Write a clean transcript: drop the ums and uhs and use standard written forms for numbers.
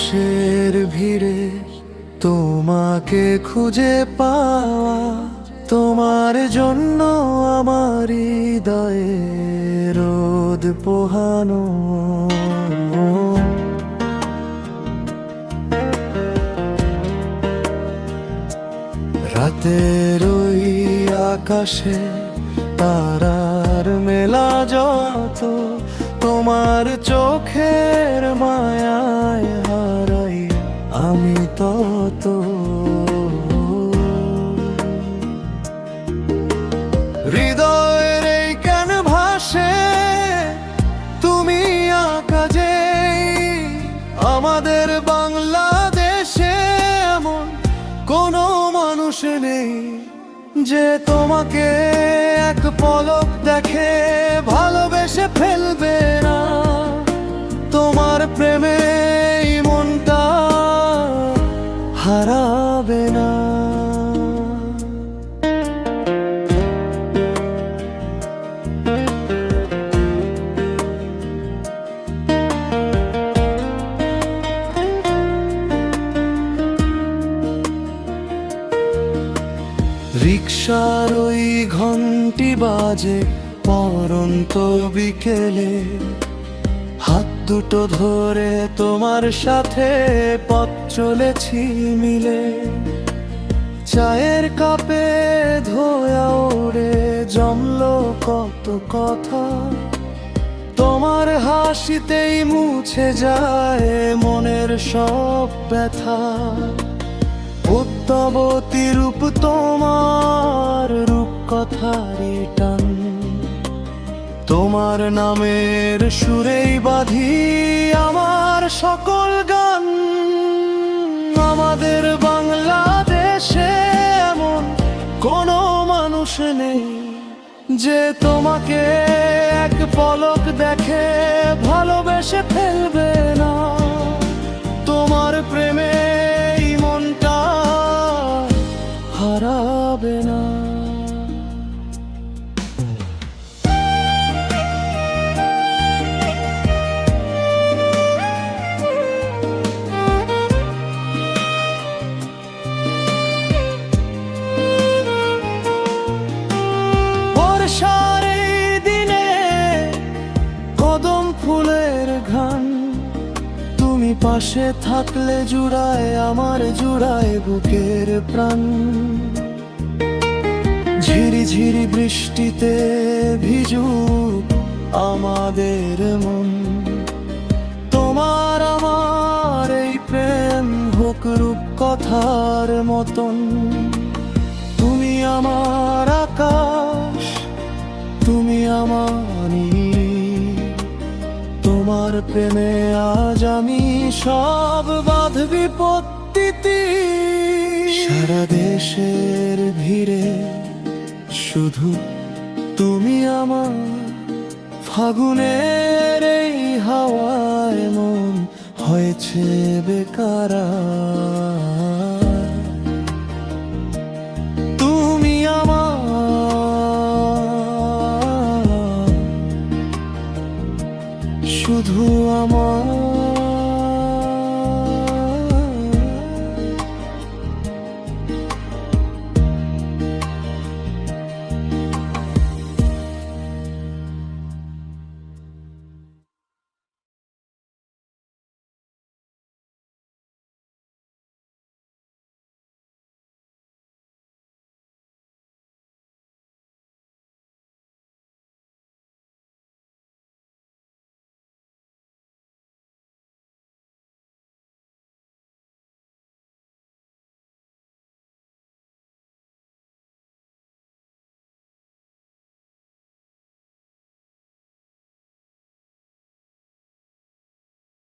মানুষের ভিড়ে তোমাকে খুঁজে পাওয়া, তোমার জন্য আমার হৃদয়ে রোদ পোহানো। রাতের ওই আকাশে তারার মেলা যত, তোমার চোখের মায়ায় হারাই আমি তত। হৃদয়ের এই ক্যানভাসে তুমি আঁকা যে আমাদের বাংলাদেশে এমন কোনো মানুষ নেই যে তোমাকে এক পলক দেখে ভালোবেসে ফেলবে না। তোমার প্রেমে এই মনটা হারাবে না। রিকশার ওই ঘন্টি বাজে পরন্ত বিকেলে, হাত দুটো ধরে তোমার সাথে পথ চলেছি মিলে। চায়ের কাপে ধোয়া ওড়ে জমলো কত কথা, তোমার হাসিতেই মুছে যায় মনের সব ব্যথা। পদ্মাবতী রূপ তোমার রূপকথারই টান, তোমার নামের সুরেই বাঁধি আমার সকল গান। আমাদের বাংলাদেশে এমন কোনো মানুষ নেই যে তোমাকে এক পলক দেখে ভালোবেসে ফেলবে না। তোমার প্রেমে এই মনটা হারাবে না। বর্ষার এই দিনে কদম ফুলের ঘ্রাণ, তুমি পাশে থাকলে জুড়ায় আমার জুড়ায় বুকের প্রাণ। ঝিরি ঝিরি বৃষ্টিতে ভিজুক আমাদের মন, তোমার আমার এই প্রেম হোক রূপকথার মতন। তুমি আমার আকাশ, তুমি আমার নীল, তোমার প্রেমে আজ আমি সব বাধ বিপত্তিতে। সারা দেশের ভিড়ে শুধু তুমি আমার, ফাগুনের এই হাওয়ায় মন হয়েছে বেকারা। তুমি আমার, শুধু আমার।